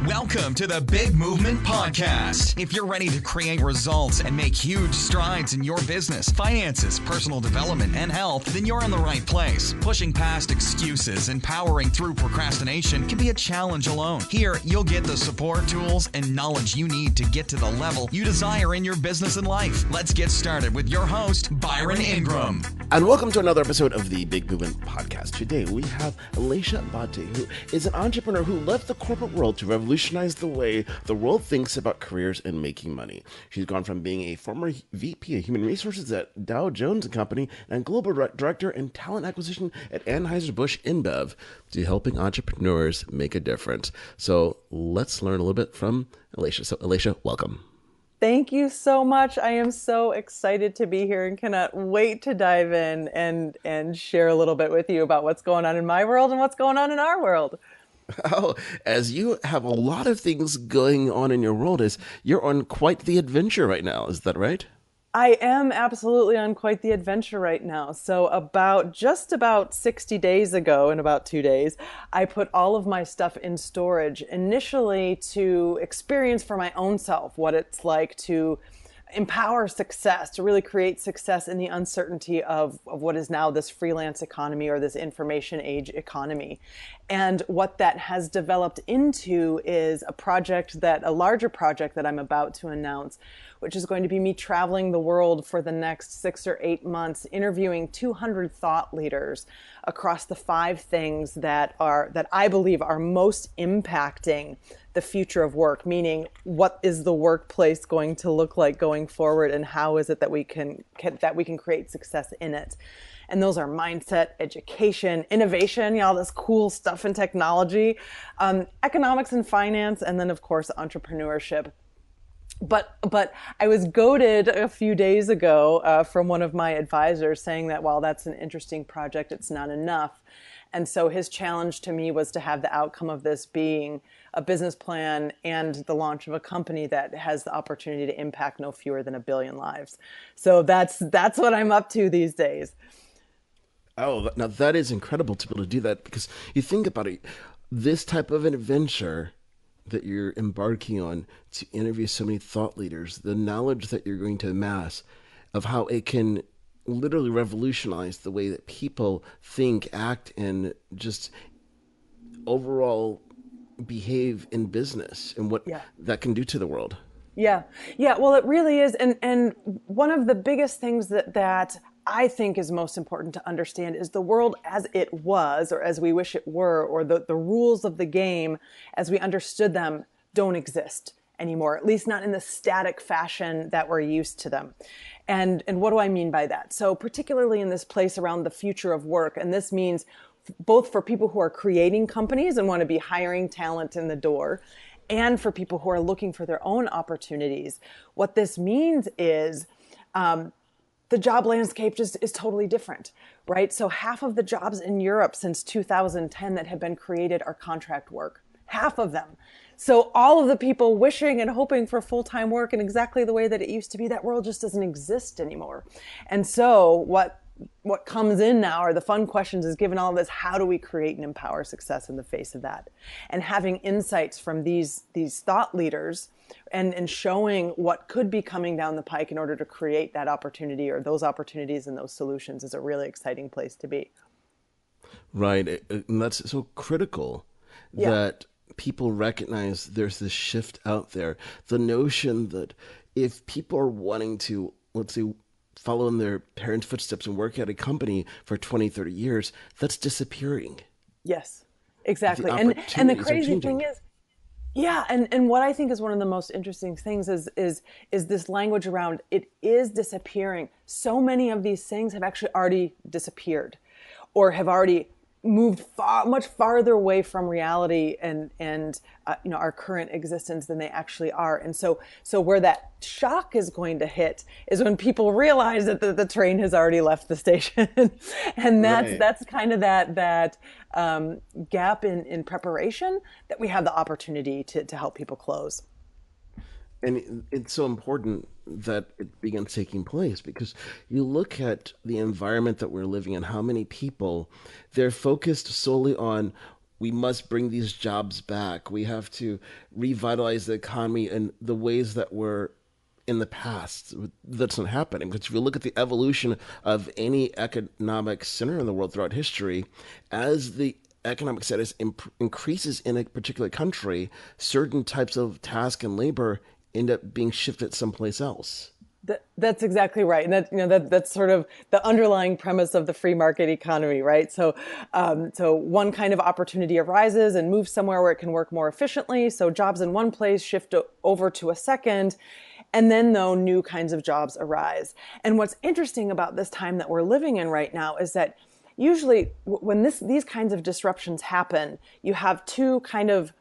Welcome to the Big Movement Podcast. If you're ready to create results and make huge strides in your business, finances, personal development, and health, then you're in the right place. Pushing past excuses and powering through procrastination can be a challenge alone. Here, you'll get the support, tools, and knowledge you need to get to the level you desire in your business and life. Let's get started with your host, Byron Ingram. And welcome to another episode of the Big Movement Podcast. Today, we have Elatia Abate, who is an entrepreneur who left the corporate world to revolutionize the way the world thinks about careers and making money. She's gone from being a former VP of Human Resources at Dow Jones Company and Global Director in Talent Acquisition at Anheuser-Busch InBev to helping entrepreneurs make a difference. So let's learn a little bit from Elatia. So Elatia, welcome. Thank you so much. I am so excited to be here and cannot wait to dive in and share a little bit with you about what's going on in my world and what's going on in our world. Oh, as you have a lot of things going on in your world, you're on quite the adventure right now. Is that right? I am absolutely on quite the adventure right now. So just about 60 days ago, in about 2 days, I put all of my stuff in storage, initially to experience for my own self what it's like to empower success, to really create success in the uncertainty of what is now this freelance economy or this information age economy. And what that has developed into is a larger project that I'm about to announce, which is going to be me traveling the world for the next 6 or 8 months, interviewing 200 thought leaders across the 5 things that I believe are most impacting the future of work, meaning what is the workplace going to look like going forward, and how is it that we can create success in it. And those are mindset, education, innovation, all this cool stuff in technology, economics and finance, and then of course entrepreneurship. But I was goaded a few days ago from one of my advisors saying that while that's an interesting project, it's not enough. And so his challenge to me was to have the outcome of this being a business plan and the launch of a company that has the opportunity to impact no fewer than 1 billion lives. So that's what I'm up to these days. Oh, now that is incredible to be able to do that, because you think about it, this type of an adventure that you're embarking on to interview so many thought leaders, the knowledge that you're going to amass of how it can literally revolutionize the way that people think, act, and just overall behave in business, and what that can do to the world. Yeah. Well, it really is. And one of the biggest things that I think is most important to understand is the world as it was, or as we wish it were, or the rules of the game as we understood them don't exist anymore, at least not in the static fashion that we're used to them. And what do I mean by that? So particularly in this place around the future of work, and this means both for people who are creating companies and want to be hiring talent in the door, and for people who are looking for their own opportunities. What this means is the job landscape just is totally different, right? So half of the jobs in Europe since 2010 that have been created are contract work, half of them. So all of the people wishing and hoping for full-time work in exactly the way that it used to be, that world just doesn't exist anymore. And so what comes in now are the fun questions, is given all of this, how do we create and empower success in the face of that? And having insights from these thought leaders and showing what could be coming down the pike in order to create that opportunity, or those opportunities and those solutions, is a really exciting place to be. Right. And that's so critical that people recognize there's this shift out there. The notion that if people are wanting to, let's say, follow in their parents' footsteps and work at a company for 20, 30 years, that's disappearing. Yes, exactly. And the crazy thing is, and what I think is one of the most interesting things is this language around it is disappearing. So many of these things have actually already disappeared, or have already moved much farther away from reality and our current existence than they actually are. And so where that shock is going to hit is when people realize that the train has already left the station. And that's kind of that gap in preparation that we have the opportunity to help people close. And it's so important that it begins taking place, because you look at the environment that we're living in, how many people, they're focused solely on we must bring these jobs back. We have to revitalize the economy in the ways that were in the past. That's not happening. Because if you look at the evolution of any economic center in the world throughout history, as the economic status increases in a particular country, certain types of task and labor end up being shifted someplace else. That's exactly right, and that's sort of the underlying premise of the free market economy, right? So, so one kind of opportunity arises and moves somewhere where it can work more efficiently. So jobs in one place shift over to a second, and then though new kinds of jobs arise. And what's interesting about this time that we're living in right now is that usually when these kinds of disruptions happen, you have two kind of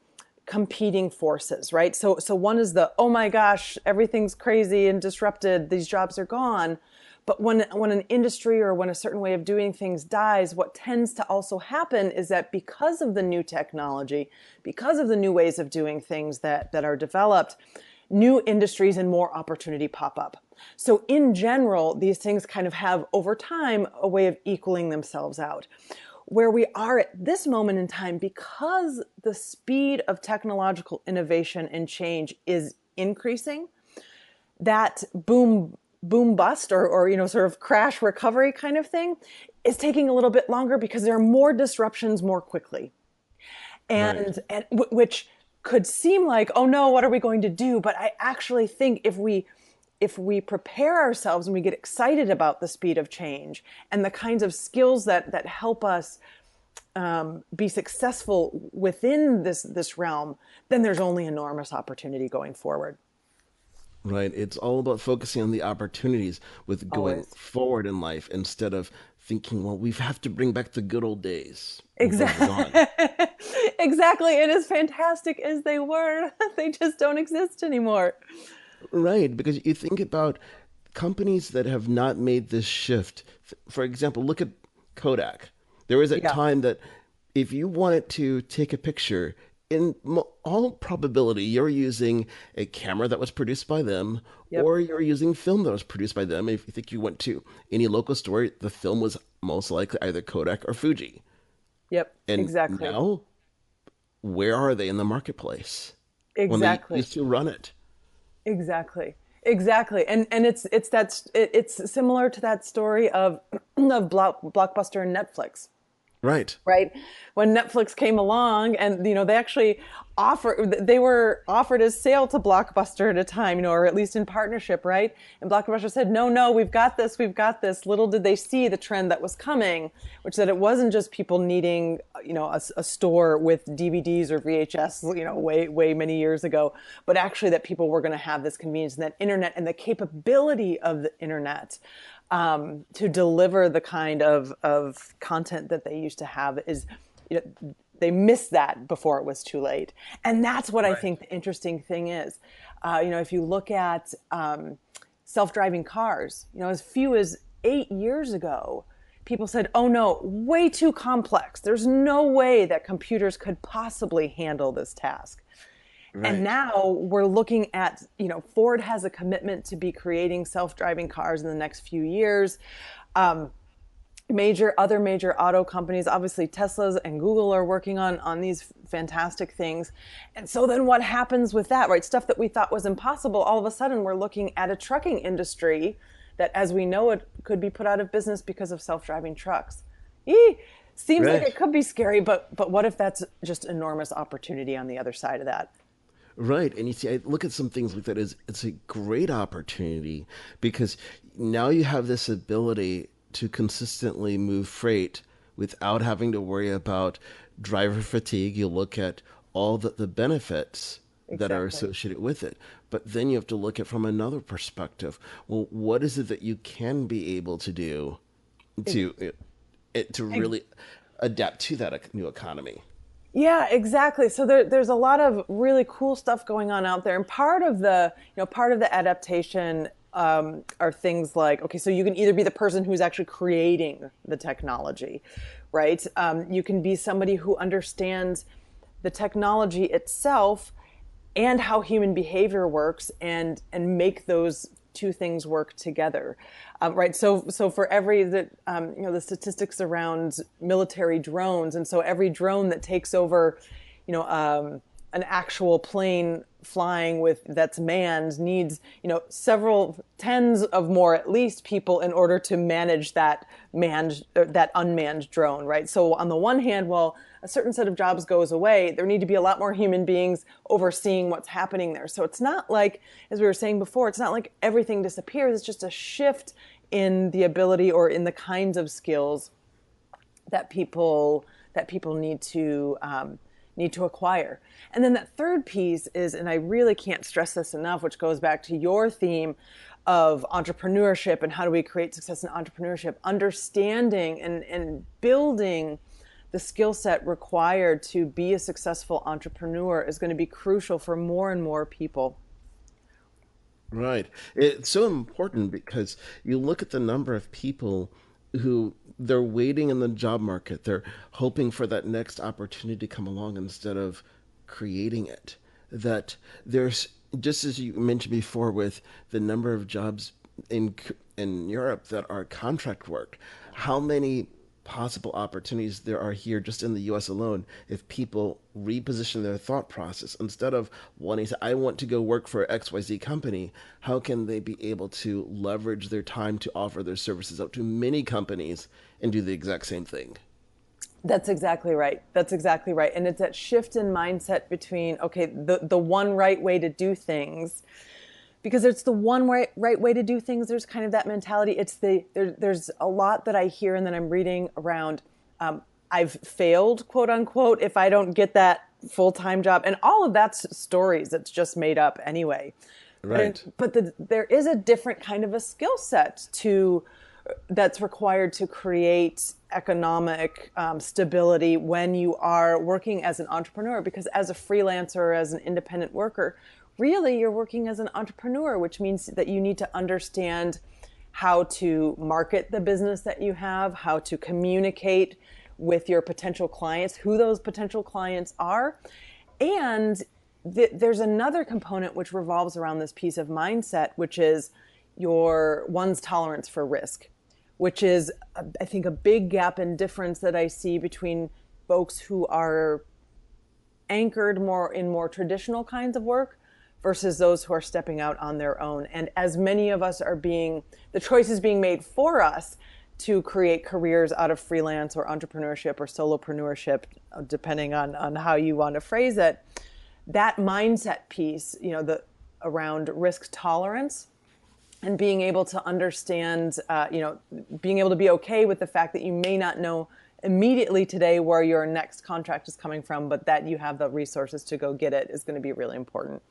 competing forces, right? So one is the, oh my gosh, everything's crazy and disrupted, these jobs are gone. But when an industry or when a certain way of doing things dies, what tends to also happen is that because of the new technology, because of the new ways of doing things that are developed, new industries and more opportunity pop up. So in general, these things kind of have over time a way of equaling themselves out. Where we are at this moment in time, because the speed of technological innovation and change is increasing, that boom bust or sort of crash recovery kind of thing is taking a little bit longer because there are more disruptions more quickly. And which could seem like, oh no, what are we going to do? But I actually think if we prepare ourselves and we get excited about the speed of change and the kinds of skills that help us be successful within this realm, then there's only enormous opportunity going forward. Right. It's all about focusing on the opportunities with going forward in life instead of thinking, well, we have to bring back the good old days. Exactly. Exactly. And as fantastic as they were, they just don't exist anymore. Right, because you think about companies that have not made this shift. For example, look at Kodak. There was a time that if you wanted to take a picture, in all probability, you're using a camera that was produced by them, or you're using film that was produced by them. If you think you went to any local store, the film was most likely either Kodak or Fuji. Yep, and exactly. Now, where are they in the marketplace? Exactly. When they used to run it. Exactly. And it's similar to that story of Blockbuster and Netflix. Right. When Netflix came along and, they actually they were offered as sale to Blockbuster at a time, or at least in partnership, right? And Blockbuster said, no, we've got this. Little did they see the trend that was coming, which that it wasn't just people needing, a store with DVDs or VHS, way many years ago, but actually that people were going to have this convenience and that internet and the capability of the internet to deliver the kind of content that they used to have is, they missed that before it was too late. And that's what I think the interesting thing is. If you look at self-driving cars, as few as 8 years ago, people said, oh no, way too complex. There's no way that computers could possibly handle this task. Right. And now we're looking at, Ford has a commitment to be creating self-driving cars in the next few years. Other major auto companies, obviously Tesla and Google are working on these fantastic things. And so then what happens with that, right? Stuff that we thought was impossible, all of a sudden we're looking at a trucking industry that, as we know it, could be put out of business because of self-driving trucks. Seems like it could be scary, but what if that's just enormous opportunity on the other side of that? Right. And you see, I look at some things like that as it's a great opportunity because now you have this ability to consistently move freight without having to worry about driver fatigue. You look at all the benefits that are associated with it. But then you have to look at from another perspective. Well, what is it that you can be able to do to really adapt to that new economy? Yeah, exactly. So there's a lot of really cool stuff going on out there, and part of the adaptation are things like, okay, so you can either be the person who's actually creating the technology, right? You can be somebody who understands the technology itself and how human behavior works, and make those two things work together, right? So for the statistics around military drones, and so every drone that takes over, an actual plane flying that's manned needs, several tens of more at least people in order to manage that unmanned drone, right? So on the one hand, while a certain set of jobs goes away, there need to be a lot more human beings overseeing what's happening there. So it's not like, as we were saying before, it's not like everything disappears. It's just a shift in the ability or in the kinds of skills that people need to acquire. And then that third piece is, and I really can't stress this enough, which goes back to your theme of entrepreneurship and how do we create success in entrepreneurship, understanding and building the skill set required to be a successful entrepreneur is going to be crucial for more and more people. Right. It's so important because you look at the number of people who they're waiting in the job market. They're hoping for that next opportunity to come along instead of creating it. That there's, just as you mentioned before, with the number of jobs in Europe that are contract work, how many possible opportunities there are here just in the US alone if people reposition their thought process. Instead of wanting to, I want to go work for XYZ company, how can they be able to leverage their time to offer their services out to many companies and do the exact same thing? That's exactly right. That's exactly right. And it's that shift in mindset between, okay, the one right way to do things, because it's the one right way to do things. There's kind of that mentality. There's a lot that I hear and that I'm reading around, I've failed, quote unquote, if I don't get that full-time job. And all of that's stories that's just made up anyway. Right. But there is a different kind of a skill set that's required to create economic stability when you are working as an entrepreneur, because as a freelancer or as an independent worker, really you're working as an entrepreneur, which means that you need to understand how to market the business that you have, how to communicate with your potential clients, who those potential clients are. And there's another component which revolves around this piece of mindset, which is one's tolerance for risk, which is, I think, a big gap in difference that I see between folks who are anchored more in more traditional kinds of work versus those who are stepping out on their own. And as many of us the choice is being made for us to create careers out of freelance or entrepreneurship or solopreneurship, depending on how you want to phrase it, that mindset piece, around risk tolerance and being able to understand, being able to be okay with the fact that you may not know immediately today where your next contract is coming from, but that you have the resources to go get it is going to be really important.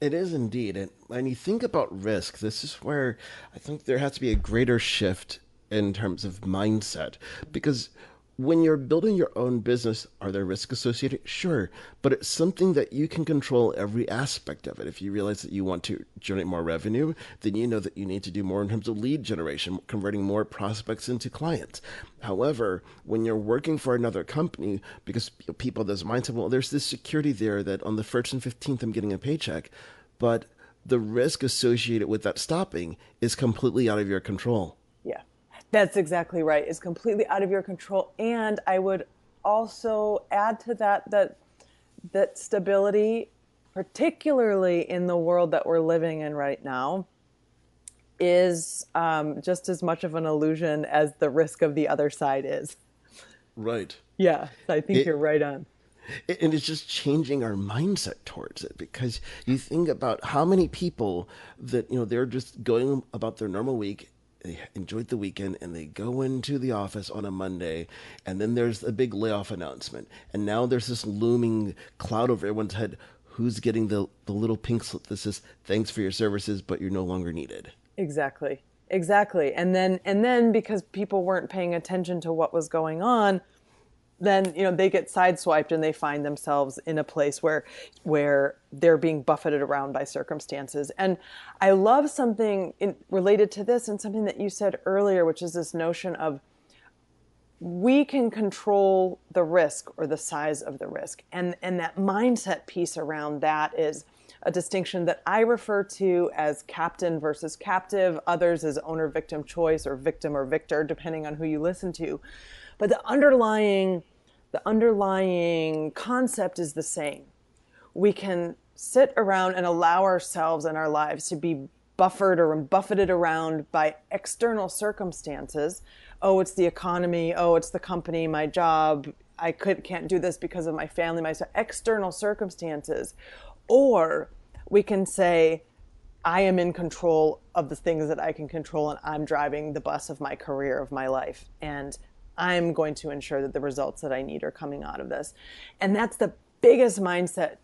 It is indeed. And when you think about risk, this is where I think there has to be a greater shift in terms of mindset. Because when you're building your own business, are there risks associated? Sure. But it's something that you can control every aspect of it. If you realize that you want to generate more revenue, then you know that you need to do more in terms of lead generation, converting more prospects into clients. However, when you're working for another company, because people have this mindset, well, there's this security there that on the 1st and 15th, I'm getting a paycheck. But the risk associated with that stopping is completely out of your control. Yeah. That's exactly right. It's completely out of your control. And I would also add to that stability, particularly in the world that we're living in right now, is just as much of an illusion as the risk of the other side is. Right. Yeah, I think you're right on. And it's just changing our mindset towards it, because you think about how many people that, they're just going about their normal week, they enjoyed the weekend, and they go into the office on a Monday, and then there's a big layoff announcement. And now there's this looming cloud over everyone's head. Who's getting the little pink slip that says, thanks for your services, but you're no longer needed? Exactly. And then because people weren't paying attention to what was going on, then they get sideswiped and they find themselves in a place where they're being buffeted around by circumstances. And I love something related to this and something that you said earlier, which is this notion of we can control the risk or the size of the risk. And that mindset piece around that is, a distinction that I refer to as captain versus captive, others as owner-victim choice or victim or victor, depending on who you listen to. But the underlying concept is the same. We can sit around and allow ourselves and our lives to be buffered or buffeted around by external circumstances. Oh, it's the economy. Oh, it's the company, my job. I can't do this because of my family, my external circumstances. Or we can say, I am in control of the things that I can control, and I'm driving the bus of my career, of my life. And I'm going to ensure that the results that I need are coming out of this. And that's the biggest mindset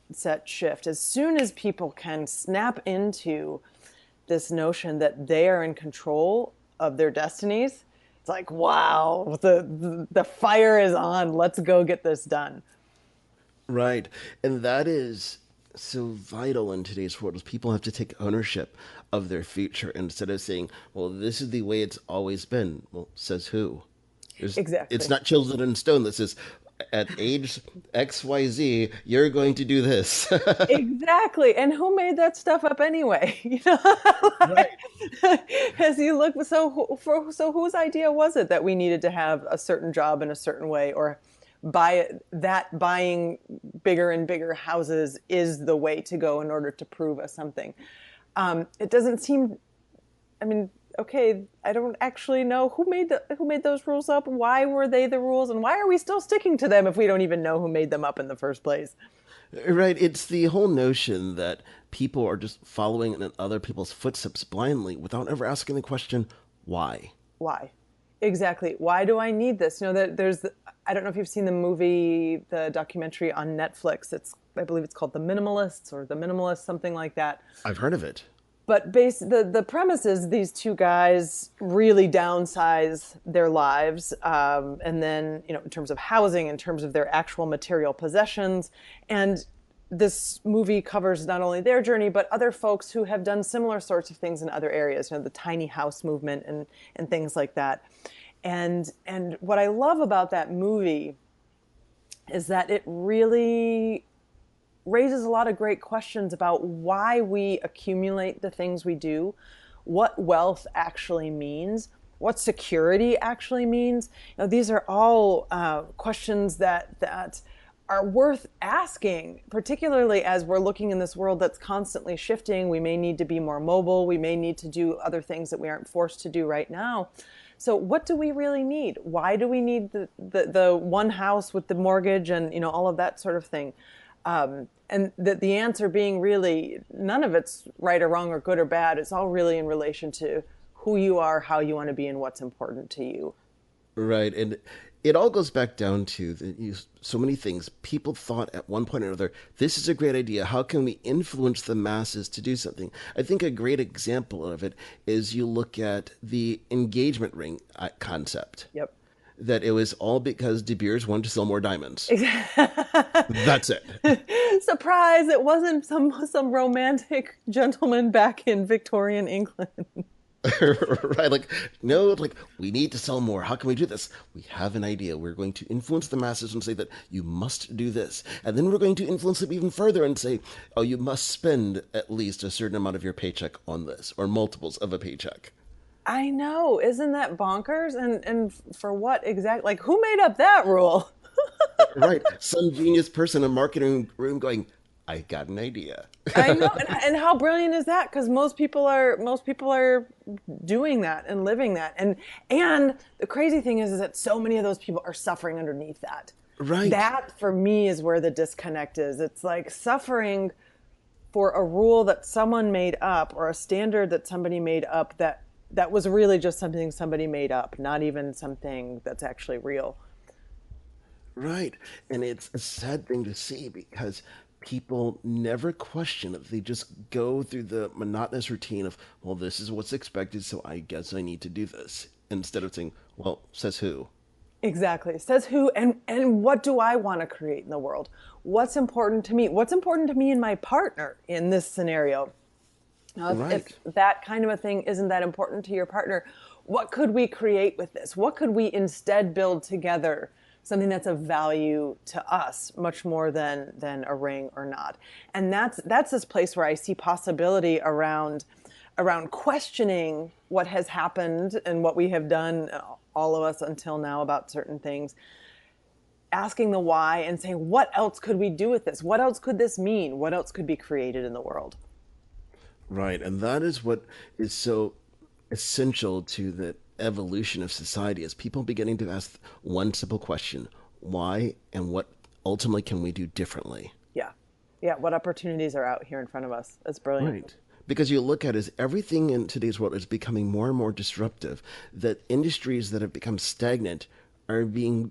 shift. As soon as people can snap into this notion that they are in control of their destinies, it's like, wow, the fire is on. Let's go get this done. Right. And that is so vital in today's world, is people have to take ownership of their future instead of saying, well, this is the way it's always been. Well, says who? Exactly. It's not chiseled in stone that says, at age XYZ, you're going to do this. Exactly. And who made that stuff up anyway? Right. As you look, so whose idea was it that we needed to have a certain job in a certain way, or buying bigger and bigger houses is the way to go in order to prove us something? It doesn't seem, okay, I don't actually know who made those rules up. Why were they the rules, and why are we still sticking to them if we don't even know who made them up in the first place? Right. It's the whole notion that people are just following in other people's footsteps blindly without ever asking the question, why? Why? Exactly. Why do I need this? I don't know if you've seen the documentary on Netflix. I believe it's called The Minimalists or The Minimalists, something like that. I've heard of it. But the premise is these two guys really downsize their lives, and then, in terms of housing, in terms of their actual material possessions. And this movie covers not only their journey, but other folks who have done similar sorts of things in other areas, the tiny house movement and things like that. And what I love about that movie is that it really raises a lot of great questions about why we accumulate the things we do, what wealth actually means, what security actually means. These are all questions that are worth asking, particularly as we're looking in this world that's constantly shifting. We may need to be more mobile. We may need to do other things that we aren't forced to do right now. So what do we really need? Why do we need the one house with the mortgage and all of that sort of thing? And the answer being really none of it's right or wrong or good or bad. It's all really in relation to who you are, how you want to be, and what's important to you. Right. And it all goes back down to so many things. People thought at one point or another, this is a great idea. How can we influence the masses to do something? I think a great example of it is you look at the engagement ring concept. Yep. That it was all because De Beers wanted to sell more diamonds. That's it. Surprise! It wasn't some romantic gentleman back in Victorian England. Right, we need to sell more. How can we do this? We have an idea. We're going to influence the masses and say that you must do this. And then we're going to influence them even further and say, oh, you must spend at least a certain amount of your paycheck on this, or multiples of a paycheck. I know. Isn't that bonkers? And for what exactly? Who made up that rule? Right. Some genius person in a marketing room going, I got an idea. I know. And how brilliant is that? Because most people are doing that and living that. And the crazy thing is that so many of those people are suffering underneath that. Right. That, for me, is where the disconnect is. It's like suffering for a rule that someone made up, or a standard that somebody made up that was really just something somebody made up, not even something that's actually real. Right. And it's a sad thing to see because people never question it. They just go through the monotonous routine of, well, this is what's expected, so I guess I need to do this. Instead of saying, well, says who? Exactly. Says who, and what do I want to create in the world? What's important to me? What's important to me and my partner in this scenario? Now, if that kind of a thing isn't that important to your partner, what could we create with this? What could we instead build together something that's of value to us much more than a ring or not. And that's this place where I see possibility around questioning what has happened and what we have done, all of us until now, about certain things, asking the why and saying, what else could we do with this? What else could this mean? What else could be created in the world? Right. And that is what is so essential to the evolution of society, is people beginning to ask one simple question: why, and what ultimately can we do differently? Yeah. Yeah. What opportunities are out here in front of us? That's brilliant. Right. Because you look at it, everything in today's world is becoming more and more disruptive, that industries that have become stagnant are being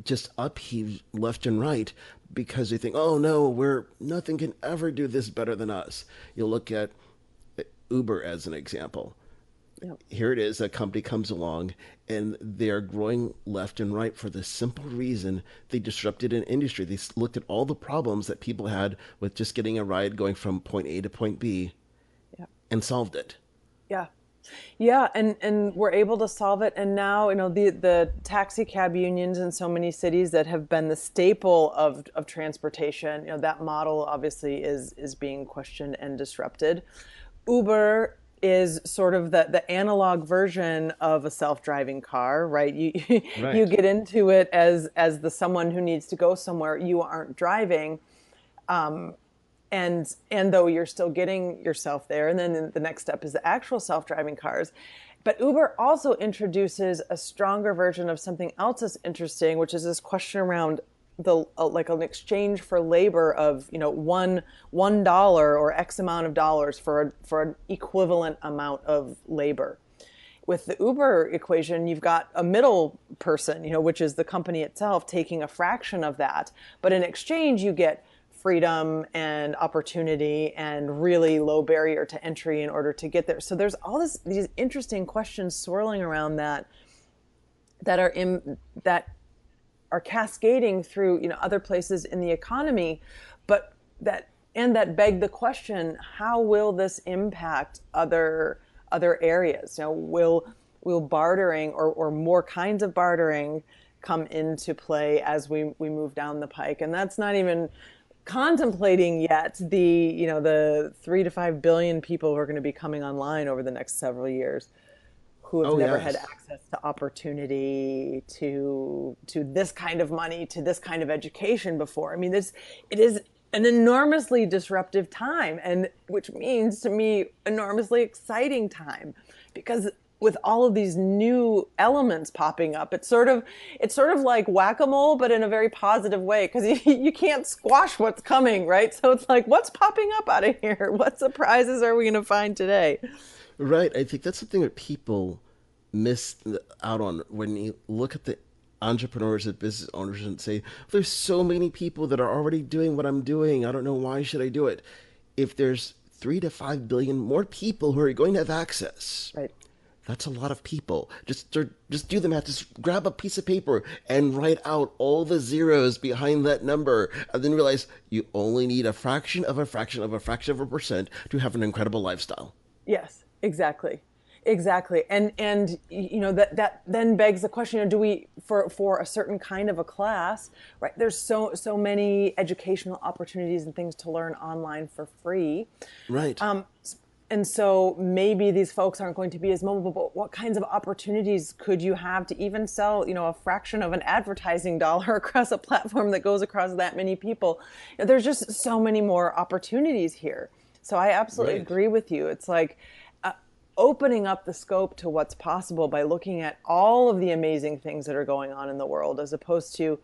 just upheaved left and right because they think, oh no, nothing can ever do this better than us. You look at Uber as an example. Yep. Here it is, a company comes along and they're growing left and right for the simple reason they disrupted an industry. They looked at all the problems that people had with just getting a ride going from point A to point B, yep, and solved it. Yeah. Yeah, and we're able to solve it. And now, the taxi cab unions in so many cities that have been the staple of transportation, that model obviously is being questioned and disrupted. Uber is sort of the analog version of a self-driving car, right? Right. You get into it as the someone who needs to go somewhere. You aren't driving. And though you're still getting yourself there, and then the next step is the actual self-driving cars. But Uber also introduces a stronger version of something else that's interesting, which is this question around like an exchange for labor of $1 or X amount of dollars for an equivalent amount of labor. With the Uber equation, you've got a middle person, which is the company itself, taking a fraction of that, but in exchange you get freedom and opportunity and really low barrier to entry in order to get there. So there's all these interesting questions swirling around that are cascading through other places in the economy, but that beg the question: how will this impact other areas? Will bartering or more kinds of bartering come into play as we move down the pike? And that's not even contemplating yet the 3 to 5 billion people who are going to be coming online over the next several years, who have never had access to opportunity, to this kind of money, to this kind of education before. I mean, it is an enormously disruptive time, and which means to me enormously exciting time, because with all of these new elements popping up, it's sort of like whack-a-mole, but in a very positive way, because you can't squash what's coming, right? So it's like, what's popping up out of here? What surprises are we going to find today? Right. I think that's something that people miss out on when you look at the entrepreneurs and business owners and say, there's so many people that are already doing what I'm doing. I don't know, why should I do it? If there's 3 to 5 billion more people who are going to have access, right, that's a lot of people. Just do the math. Just grab a piece of paper and write out all the zeros behind that number, and then realize you only need a fraction of a fraction of a fraction of a percent to have an incredible lifestyle. Yes, exactly. And that then begs the question: do we, for a certain kind of a class, right? There's so many educational opportunities and things to learn online for free, right? And so maybe these folks aren't going to be as mobile, but what kinds of opportunities could you have to even sell, a fraction of an advertising dollar across a platform that goes across that many people? There's just so many more opportunities here. So I absolutely agree with you. It's like opening up the scope to what's possible by looking at all of the amazing things that are going on in the world, as opposed to,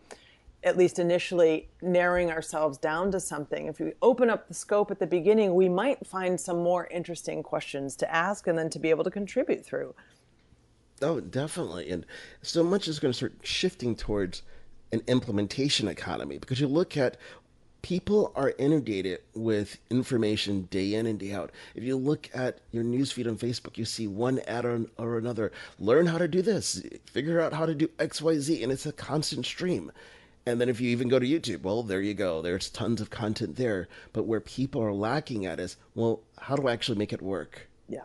at least initially, narrowing ourselves down to something. If we open up the scope at the beginning, we might find some more interesting questions to ask and then to be able to contribute through. Oh, definitely. And so much is going to start shifting towards an implementation economy, because you look at people are inundated with information day in and day out. If you look at your newsfeed on Facebook, you see one ad or another. Learn how to do this. Figure out how to do X, Y, Z. And it's a constant stream. And then if you even go to YouTube, well, there you go. There's tons of content there. But where people are lacking at is, well, how do I actually make it work? Yeah.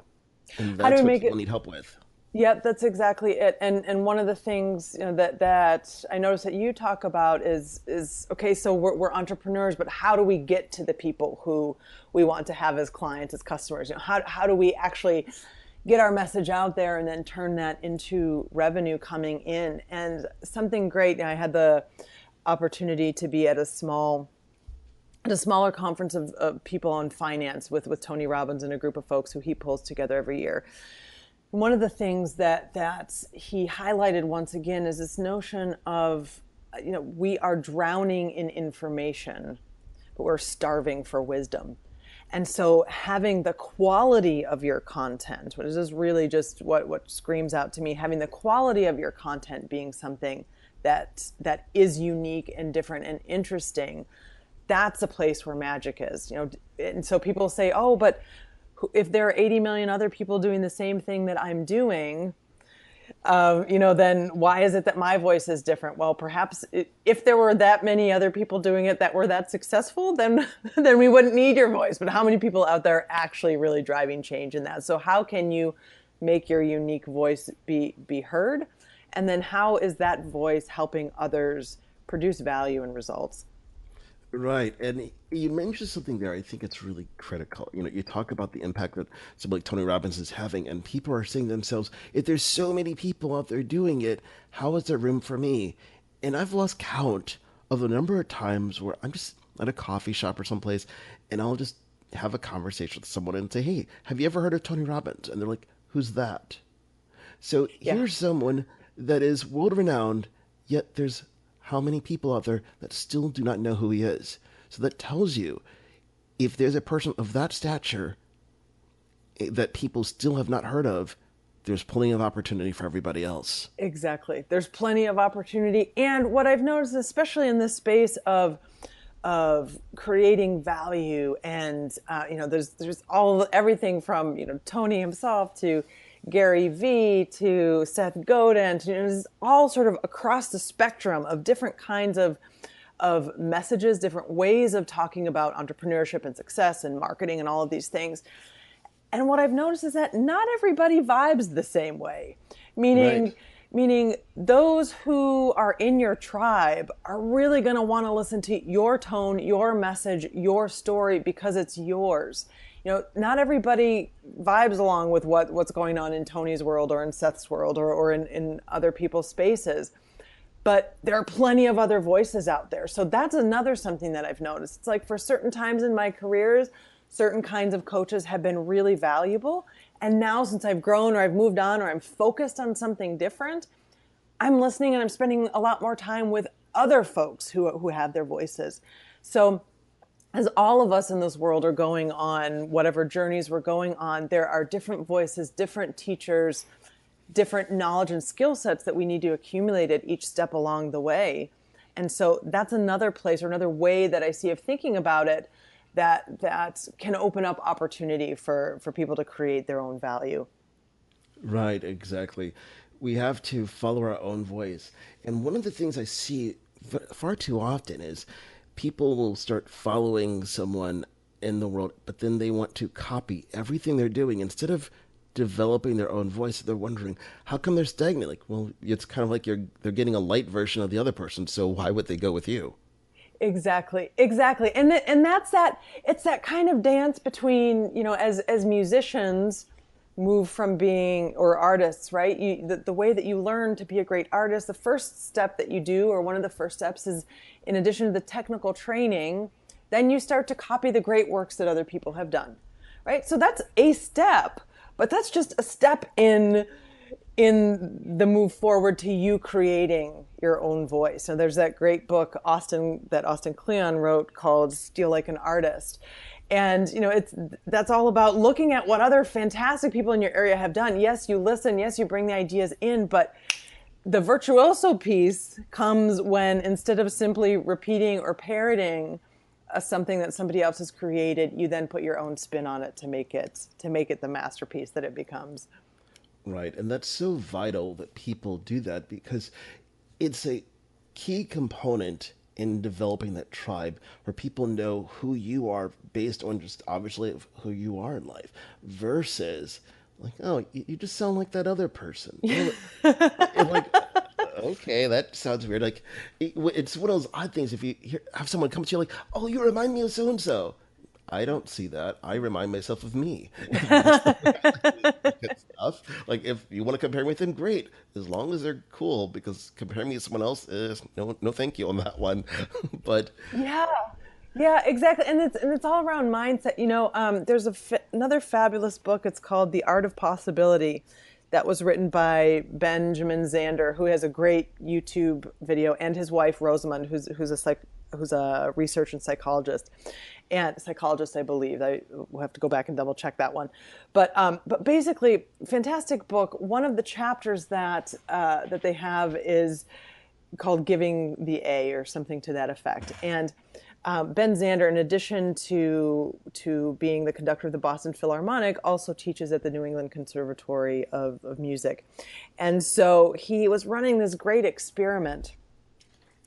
And that's what people need help with. Yep, that's exactly it. And one of the things, that I notice that you talk about is okay. So we're entrepreneurs, but how do we get to the people who we want to have as clients, as customers? How do we actually get our message out there and then turn that into revenue coming in? And something great. I had the opportunity to be at a smaller conference of people on finance with Tony Robbins and a group of folks who he pulls together every year. One of the things that he highlighted once again is this notion of, we are drowning in information, but we're starving for wisdom. And so having the quality of your content, which is really just what screams out to me, having the quality of your content being something that is unique and different and interesting, that's a place where magic is. And so people say, oh, but if there are 80 million other people doing the same thing that I'm doing, then why is it that my voice is different? Well, perhaps if there were that many other people doing it that were that successful, then we wouldn't need your voice. But how many people out there are actually really driving change in that? So how can you make your unique voice be heard? And then how is that voice helping others produce value and results? Right. And you mentioned something there. I think it's really critical. You talk about the impact that somebody like Tony Robbins is having, and people are saying to themselves, if there's so many people out there doing it, how is there room for me? And I've lost count of the number of times where I'm just at a coffee shop or someplace, and I'll just have a conversation with someone and say, hey, have you ever heard of Tony Robbins? And they're like, who's that? So here's someone that is world renowned, yet there's how many people out there that still do not know who he is. So that tells you, if there's a person of that stature that people still have not heard of, there's plenty of opportunity for everybody else. Exactly. There's plenty of opportunity. And what I've noticed, especially in this space of creating value, and there's everything from Tony himself to Gary Vee to Seth Godin, it's all sort of across the spectrum of different kinds of messages, different ways of talking about entrepreneurship and success and marketing and all of these things. And what I've noticed is that not everybody vibes the same way, meaning those who are in your tribe are really going to want to listen to your tone, your message, your story, because it's yours. Not everybody vibes along with what's going on in Tony's world or in Seth's world or in other people's spaces. But there are plenty of other voices out there. So that's another something that I've noticed. It's like for certain times in my careers, certain kinds of coaches have been really valuable. And now since I've grown or I've moved on or I'm focused on something different, I'm listening and I'm spending a lot more time with other folks who have their voices. So as all of us in this world are going on whatever journeys we're going on, there are different voices, different teachers, different knowledge and skill sets that we need to accumulate at each step along the way. And so that's another place or another way that I see of thinking about it that can open up opportunity for people to create their own value. Right, exactly. We have to follow our own voice. And one of the things I see far too often is people will start following someone in the world, but then they want to copy everything they're doing instead of developing their own voice. They're wondering, how come they're stagnant? Like, well, it's kind of like they're getting a light version of the other person, so why would they go with you? Exactly. And that's it's that kind of dance between, as musicians move from being, or artists, right? The way that you learn to be a great artist, the first step that you do, or one of the first steps is, in addition to the technical training, then you start to copy the great works that other people have done, right? So that's a step, but that's just a step in the move forward to you creating your own voice. So there's that great book that Austin Kleon wrote called Steal Like an Artist. And, that's all about looking at what other fantastic people in your area have done. Yes, you listen. Yes, you bring the ideas in. But the virtuoso piece comes when, instead of simply repeating or parroting something that somebody else has created, you then put your own spin on it to make it the masterpiece that it becomes. Right. And that's so vital that people do that, because it's a key component in developing that tribe where people know who you are based on just obviously who you are in life, versus Like, oh, you just sound like that other person. And like, okay, that sounds weird. Like, it's one of those odd things. If you have someone come to you like, oh, you remind me of so and so. I don't see that. I remind myself of me. Good stuff. Like, if you want to compare me with them, great. As long as they're cool, because comparing me to someone else is no, thank you on that one. But Yeah. Yeah, exactly. And it's all around mindset. There's another fabulous book. It's called The Art of Possibility, that was written by Benjamin Zander, who has a great YouTube video, and his wife Rosamund, who's a research and psychologist, I believe. I will have to go back and double check that one. But basically, fantastic book. One of the chapters that they have is called "Giving the A" or something to that effect. And Ben Zander, in addition to being the conductor of the Boston Philharmonic, also teaches at the New England Conservatory of Music. And so he was running this great experiment,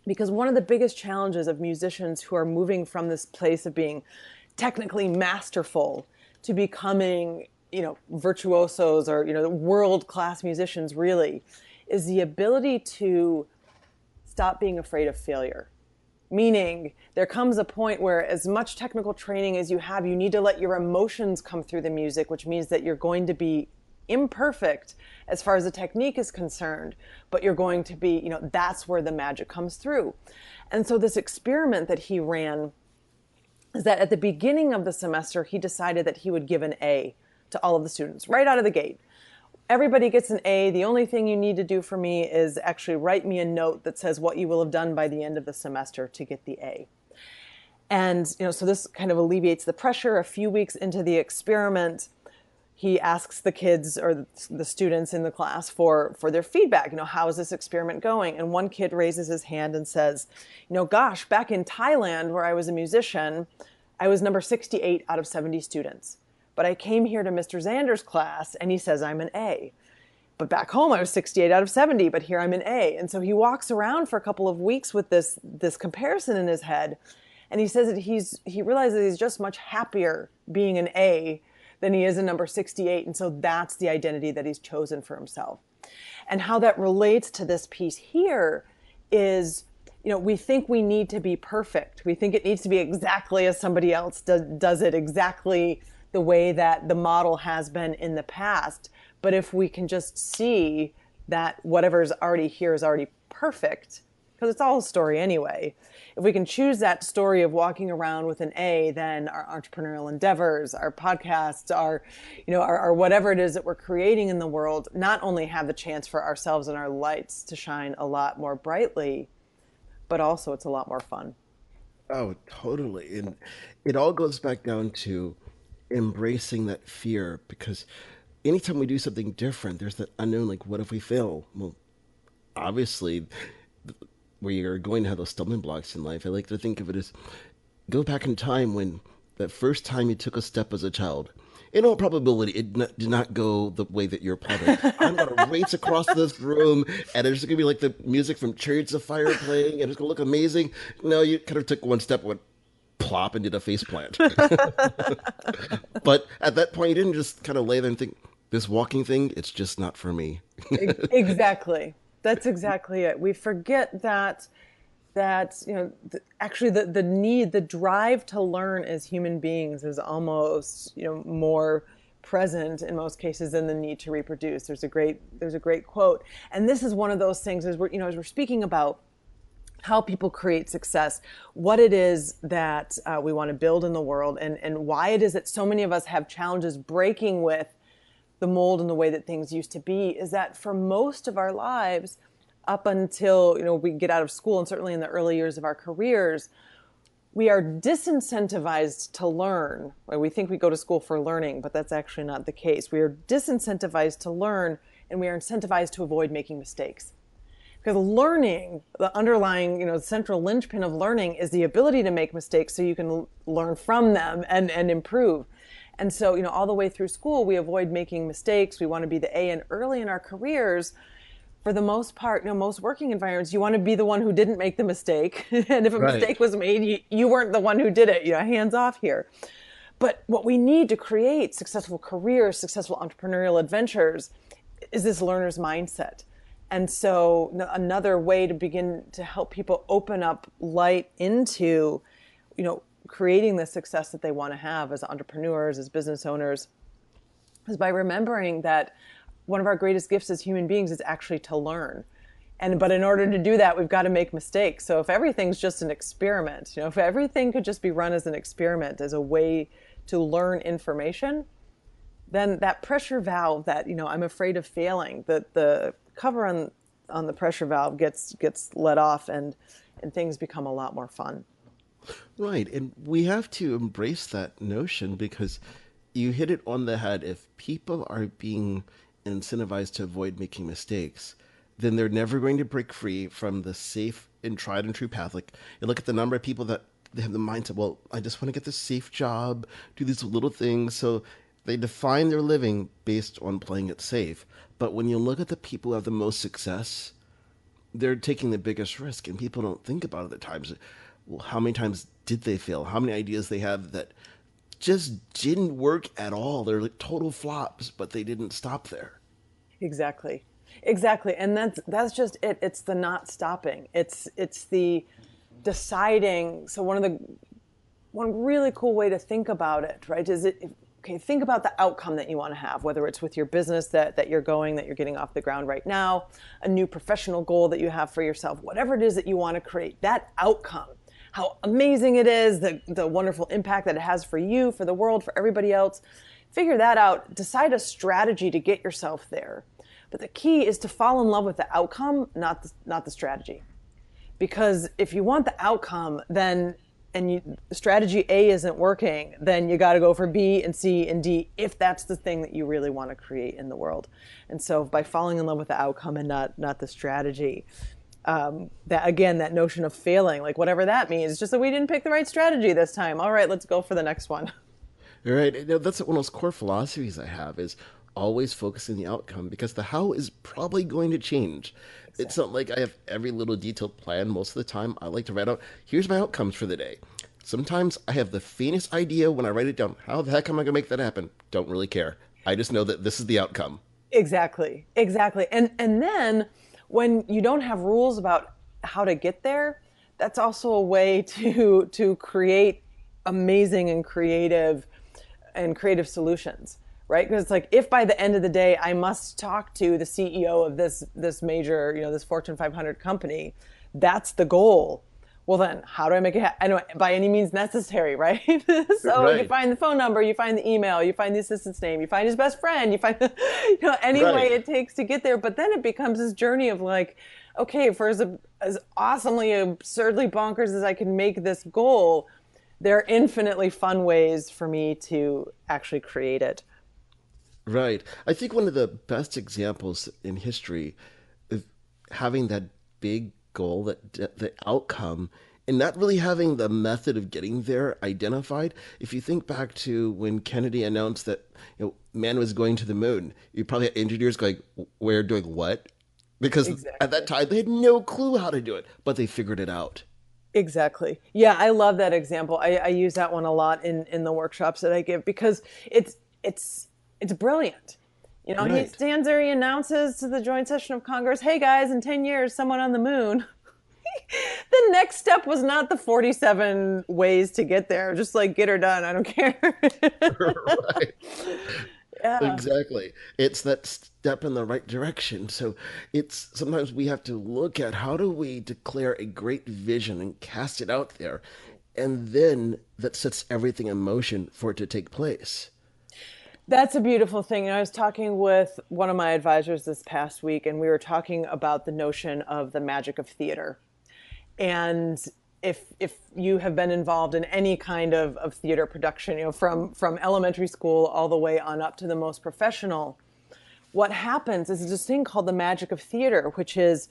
because one of the biggest challenges of musicians who are moving from this place of being technically masterful to becoming, virtuosos or, world-class musicians really, is the ability to stop being afraid of failure. Meaning, there comes a point where as much technical training as you have, you need to let your emotions come through the music, which means that you're going to be imperfect as far as the technique is concerned, but you're going to be, that's where the magic comes through. And so this experiment that he ran is that at the beginning of the semester, he decided that he would give an A to all of the students right out of the gate. Everybody gets an A. The only thing you need to do for me is actually write me a note that says what you will have done by the end of the semester to get the A. And, so this kind of alleviates the pressure. A few weeks into the experiment, he asks the kids or the students in the class for their feedback. How is this experiment going? And one kid raises his hand and says, gosh, back in Thailand where I was a musician, I was number 68 out of 70 students. But I came here to Mr. Zander's class and he says I'm an A. But back home I was 68 out of 70, but here I'm an A. And so he walks around for a couple of weeks with this comparison in his head. And he says that he realizes he's just much happier being an A than he is a number 68. And so that's the identity that he's chosen for himself. And how that relates to this piece here is, we think we need to be perfect. We think it needs to be exactly as somebody else does it, exactly the way that the model has been in the past. But if we can just see that whatever's already here is already perfect, because it's all a story anyway. If we can choose that story of walking around with an A, then our entrepreneurial endeavors, our podcasts, our whatever it is that we're creating in the world, not only have the chance for ourselves and our lights to shine a lot more brightly, but also it's a lot more fun. oh, totally. And it all goes back down to embracing that fear, because anytime we do something different, there's that unknown, like, what if we fail? Well, obviously, we are going to have those stumbling blocks in life. I like to think of it as go back in time when that first time you took a step as a child. In all probability, it did not go the way that you're planning. I'm going to race across this room, and there's going to be like the music from Chariots of Fire playing, and it's going to look amazing. No, you kind of took one step, went plop, and did a face plant. But at that point, you didn't just kind of lay there and think, this walking thing, it's just not for me. Exactly. That's exactly it. We forget that actually the need, the drive to learn as human beings is almost, more present in most cases than the need to reproduce. There's a great quote. And this is one of those things as we're speaking about how people create success, what it is that we want to build in the world, and why it is that so many of us have challenges breaking with the mold and the way that things used to be, is that for most of our lives, up until we get out of school, and certainly in the early years of our careers, we are disincentivized to learn. We think we go to school for learning, but that's actually not the case. We are disincentivized to learn, and we are incentivized to avoid making mistakes. Because learning, the underlying, central linchpin of learning is the ability to make mistakes so you can learn from them and improve. And so, all the way through school, we avoid making mistakes. We want to be the A. And early in our careers, for the most part, most working environments, you want to be the one who didn't make the mistake. And if a mistake was made, you weren't the one who did it. Hands off here. But what we need to create successful careers, successful entrepreneurial adventures is this learner's mindset. And so another way to begin to help people open up light into, creating the success that they want to have as entrepreneurs, as business owners, is by remembering that one of our greatest gifts as human beings is actually to learn. But in order to do that, we've got to make mistakes. So if everything's just an experiment, if everything could just be run as an experiment, as a way to learn information, then that pressure valve that, I'm afraid of failing, the cover on the pressure valve gets let off, and things become a lot more fun. Right. And we have to embrace that notion, because you hit it on the head. If people are being incentivized to avoid making mistakes, then they're never going to break free from the safe and tried and true path. Like, you look at the number of people that they have the mindset, well, I just want to get this safe job, do these little things. So they define their living based on playing it safe. But when you look at the people who have the most success, they're taking the biggest risk, and people don't think about it at times. Well, how many times did they fail? How many ideas they have that just didn't work at all? They're like total flops, but they didn't stop there. Exactly. And that's just it. It's the not stopping. It's the deciding. So one really cool way to think about it, right, is think about the outcome that you want to have, whether it's with your business that you're getting off the ground right now, a new professional goal that you have for yourself, whatever it is that you want to create, that outcome, how amazing it is, the wonderful impact that it has for you, for the world, for everybody else. Figure that out. Decide a strategy to get yourself there. But the key is to fall in love with the outcome, not the strategy. Because if you want the outcome, then strategy A isn't working, then you got to go for B and C and D if that's the thing that you really want to create in the world. And so by falling in love with the outcome and not the strategy, that notion of failing, like whatever that means, just that we didn't pick the right strategy this time. All right, let's go for the next one. All right. That's one of those core philosophies I have, is always focusing the outcome, because the how is probably going to change. Exactly. It's not like I have every little detailed plan. Most of the time, I like to write out, here's my outcomes for the day. Sometimes I have the faintest idea when I write it down. How the heck am I going to make that happen? Don't really care. I just know that this is the outcome. Exactly. And then when you don't have rules about how to get there, that's also a way to create amazing and creative solutions. Right? Because it's like, if by the end of the day I must talk to the CEO of this major, this Fortune 500 company, that's the goal. Well, then how do I make it happen? I know, by any means necessary, right? So right. You find the phone number, you find the email, you find the assistant's name, you find his best friend, you find any way it takes to get there. But then it becomes this journey of like, okay, for as awesomely, absurdly bonkers as I can make this goal, there are infinitely fun ways for me to actually create it. Right. I think one of the best examples in history of having that big goal, the outcome, and not really having the method of getting there identified. If you think back to when Kennedy announced that man was going to the moon, you probably had engineers going, "We're doing what?" Because exactly. At that time they had no clue how to do it, but they figured it out. Exactly. Yeah, I love that example. I use that one a lot in the workshops that I give, because it's brilliant. Right. He stands there, he announces to the joint session of Congress, hey guys, in 10 years, someone on the moon. The next step was not the 47 ways to get there. Just like, get her done. I don't care. Right. Yeah. Exactly. It's that step in the right direction. So sometimes we have to look at, how do we declare a great vision and cast it out there? And then that sets everything in motion for it to take place. That's a beautiful thing. I was talking with one of my advisors this past week, and we were talking about the notion of the magic of theater. And if you have been involved in any kind of theater production, from elementary school all the way on up to the most professional, what happens is this thing called the magic of theater, which is,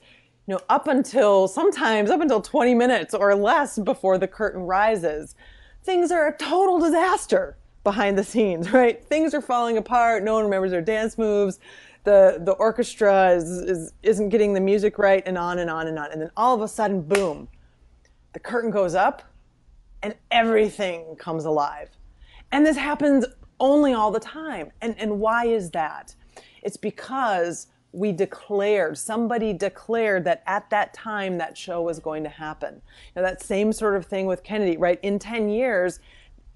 up until 20 minutes or less before the curtain rises, things are a total disaster behind the scenes, right? Things are falling apart. No one remembers their dance moves. The orchestra isn't getting the music right, and on and on and on. And then all of a sudden, boom, the curtain goes up and everything comes alive. And this happens only all the time. And why is that? It's because somebody declared that at that time that show was going to happen. That same sort of thing with Kennedy, right? In 10 years,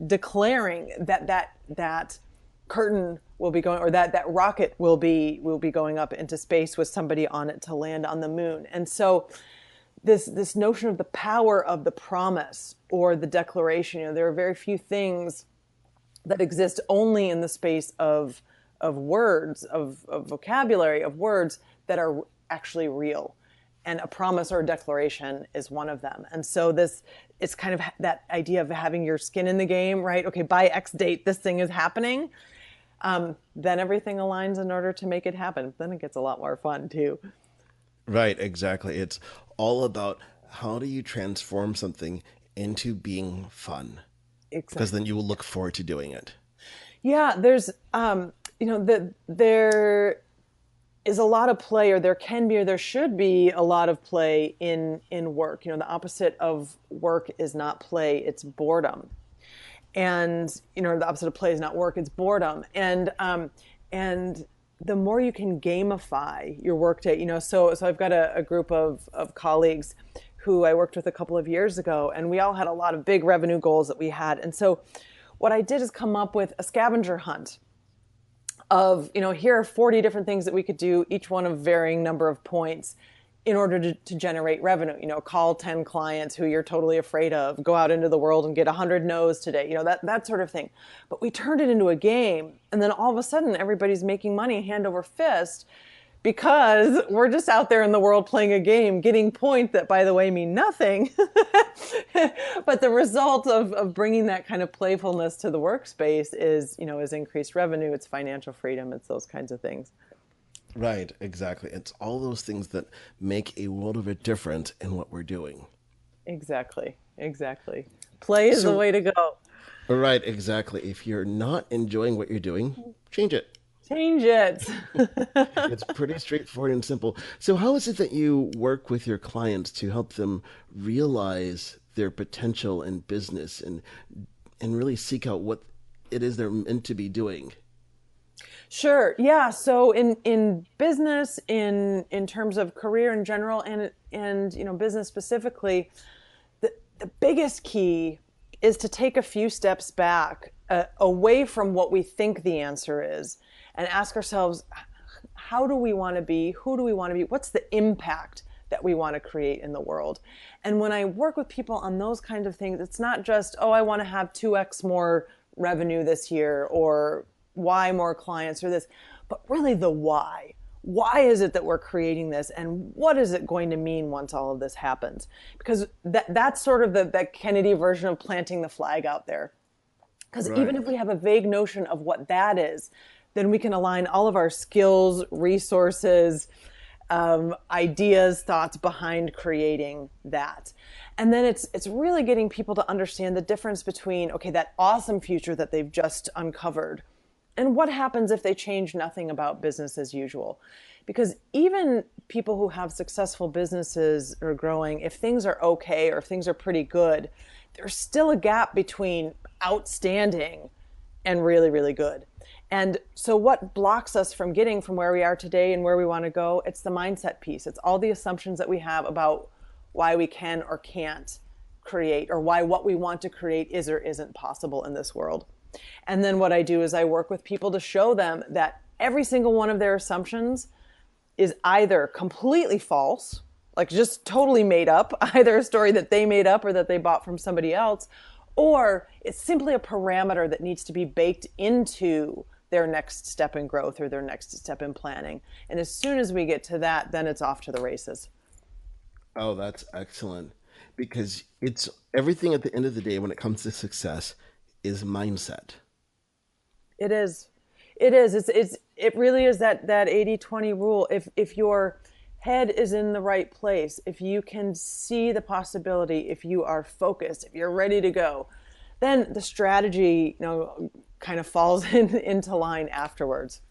declaring that curtain will be going, or that rocket will be going up into space with somebody on it to land on the moon. And so this notion of the power of the promise or the declaration, there are very few things that exist only in the space of words, of vocabulary, of words that are actually real. And a promise or a declaration is one of them. And so it's kind of that idea of having your skin in the game, right? Okay, by X date, this thing is happening. Then everything aligns in order to make it happen. Then it gets a lot more fun too. Right, exactly. It's all about how do you transform something into being fun? Exactly. Because then you will look forward to doing it. Yeah, there's, there is a lot of play, or there can be, or there should be a lot of play in work. The opposite of work is not play, it's boredom. And, the opposite of play is not work, it's boredom. And the more you can gamify your workday, so I've got a group of colleagues who I worked with a couple of years ago, and we all had a lot of big revenue goals that we had. And so what I did is come up with a scavenger hunt of, here are 40 different things that we could do, each one of varying number of points in order to generate revenue. Call 10 clients who you're totally afraid of, go out into the world and get 100 no's today, that sort of thing. But we turned it into a game, and then all of a sudden everybody's making money hand over fist because we're just out there in the world playing a game, getting points that, by the way, mean nothing. But the result of bringing that kind of playfulness to the workspace is increased revenue, it's financial freedom, it's those kinds of things. Right, exactly. It's all those things that make a world of a difference in what we're doing. Exactly. Play is the way to go. Right, exactly. If you're not enjoying what you're doing, change it. Change it. It's pretty straightforward and simple. So how is it that you work with your clients to help them realize their potential in business and really seek out what it is they're meant to be doing? Sure. Yeah. So in business, in terms of career in general, and business specifically, the biggest key is to take a few steps back, away from what we think the answer is, and ask ourselves, how do we want to be? Who do we want to be? What's the impact that we want to create in the world? And when I work with people on those kinds of things, it's not just, I want to have 2x more revenue this year, or Y more clients, or this, but really the why. Why is it that we're creating this, and what is it going to mean once all of this happens? Because that's sort of that Kennedy version of planting the flag out there. Because Right. even if we have a vague notion of what that is, then we can align all of our skills, resources, ideas, thoughts behind creating that. And then it's really getting people to understand the difference between, okay, that awesome future that they've just uncovered, and what happens if they change nothing about business as usual. Because even people who have successful businesses or growing, if things are okay or if things are pretty good, there's still a gap between outstanding and really, really good. And so what blocks us from getting from where we are today and where we want to go? It's the mindset piece. It's all the assumptions that we have about why we can or can't create, or why what we want to create is or isn't possible in this world. And then what I do is I work with people to show them that every single one of their assumptions is either completely false, like just totally made up, either a story that they made up or that they bought from somebody else, or it's simply a parameter that needs to be baked into their next step in growth or their next step in planning. And as soon as we get to that, then it's off to the races. Oh, that's excellent. Because it's everything at the end of the day when it comes to success is mindset. It is. It really is that 80-20 rule. If your head is in the right place, if you can see the possibility, if you are focused, if you're ready to go, then the strategy, kind of falls into line afterwards.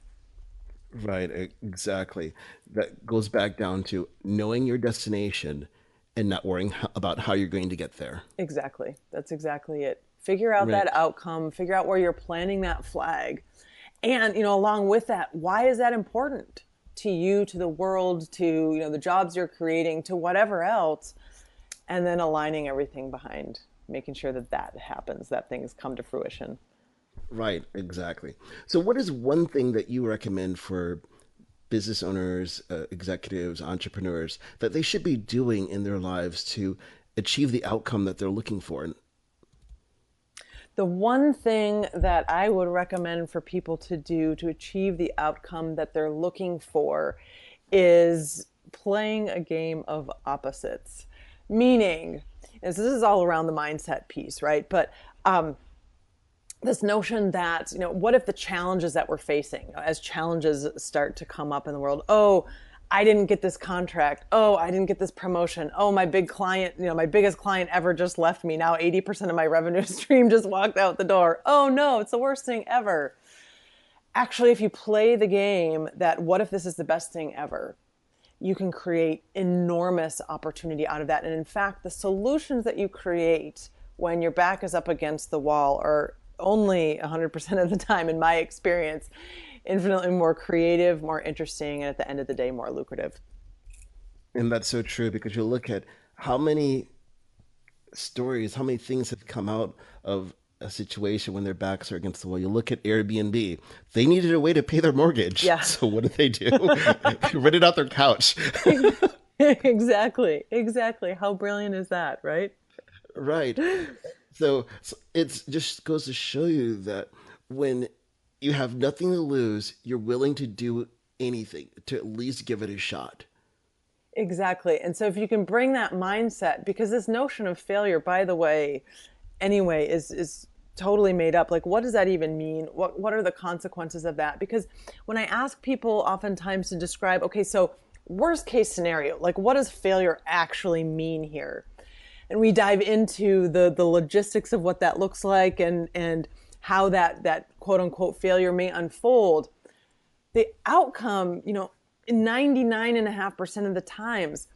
Right, exactly. That goes back down to knowing your destination and not worrying about how you're going to get there. Exactly. That's exactly it. Figure out Right. that outcome, figure out where you're planting that flag. And, along with that, why is that important to you, to the world, to, the jobs you're creating, to whatever else? And then aligning everything behind, making sure that happens, that things come to fruition. Right, exactly. So, what is one thing that you recommend for business owners, executives, entrepreneurs that they should be doing in their lives to achieve the outcome that they're looking for? The one thing that I would recommend for people to do to achieve the outcome that they're looking for is playing a game of opposites. Meaning, this is all around the mindset piece, right? But this notion that, what if the challenges that we're facing, as challenges start to come up in the world, oh, I didn't get this contract. Oh, I didn't get this promotion. Oh, my big client, my biggest client ever just left me. Now 80% of my revenue stream just walked out the door. Oh no, it's the worst thing ever. Actually, if you play the game that what if this is the best thing ever, you can create enormous opportunity out of that. And in fact, the solutions that you create when your back is up against the wall are only 100% of the time, in my experience, infinitely more creative, more interesting, and at the end of the day, more lucrative. And that's so true, because you look at how many stories, how many things have come out of a situation when their backs are against the wall. You look at Airbnb, they needed a way to pay their mortgage. Yeah. So what did they do? They rented out their couch. Exactly. How brilliant is that, right? Right. So it just goes to show you that when you have nothing to lose, you're willing to do anything to at least give it a shot. Exactly. And so if you can bring that mindset, because this notion of failure, by the way, anyway, is totally made up. Like, what does that even mean? What are the consequences of that? Because when I ask people oftentimes to describe, okay, so worst case scenario, like what does failure actually mean here? And we dive into the logistics of what that looks like and how that quote unquote failure may unfold. The outcome, 99.5% of the times,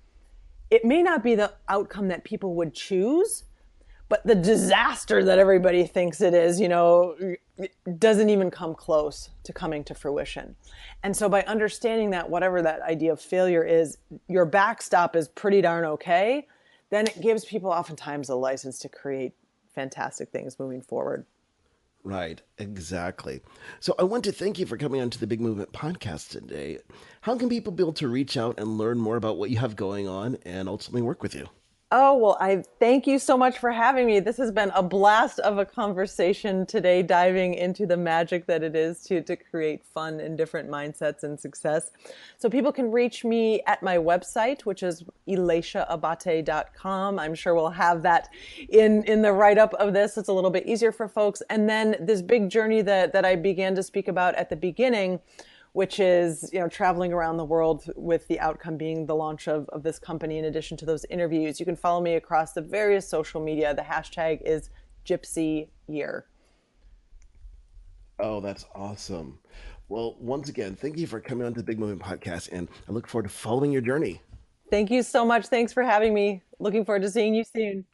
it may not be the outcome that people would choose, but the disaster that everybody thinks it is, doesn't even come close to coming to fruition. And so by understanding that whatever that idea of failure is, your backstop is pretty darn okay, then it gives people oftentimes a license to create fantastic things moving forward. Right, exactly. So I want to thank you for coming on to the Big Movement podcast today. How can people be able to reach out and learn more about what you have going on and ultimately work with you? Oh, well, I thank you so much for having me. This has been a blast of a conversation today, diving into the magic that it is to create fun and different mindsets and success. So people can reach me at my website, which is elatiaabate.com. I'm sure we'll have that in the write-up of this. It's a little bit easier for folks. And then this big journey that I began to speak about at the beginning, which is, traveling around the world with the outcome being the launch of this company in addition to those interviews. You can follow me across the various social media. The hashtag is Gypsy Year. Oh, that's awesome. Well, once again, thank you for coming on to the Big Movement podcast, and I look forward to following your journey. Thank you so much. Thanks for having me. Looking forward to seeing you soon.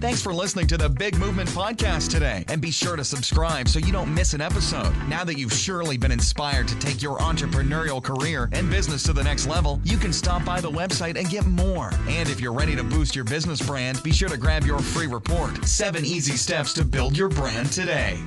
Thanks for listening to the Big Movement Podcast today. And be sure to subscribe so you don't miss an episode. Now that you've surely been inspired to take your entrepreneurial career and business to the next level, you can stop by the website and get more. And if you're ready to boost your business brand, be sure to grab your free report, 7 Easy Steps to Build Your Brand Today.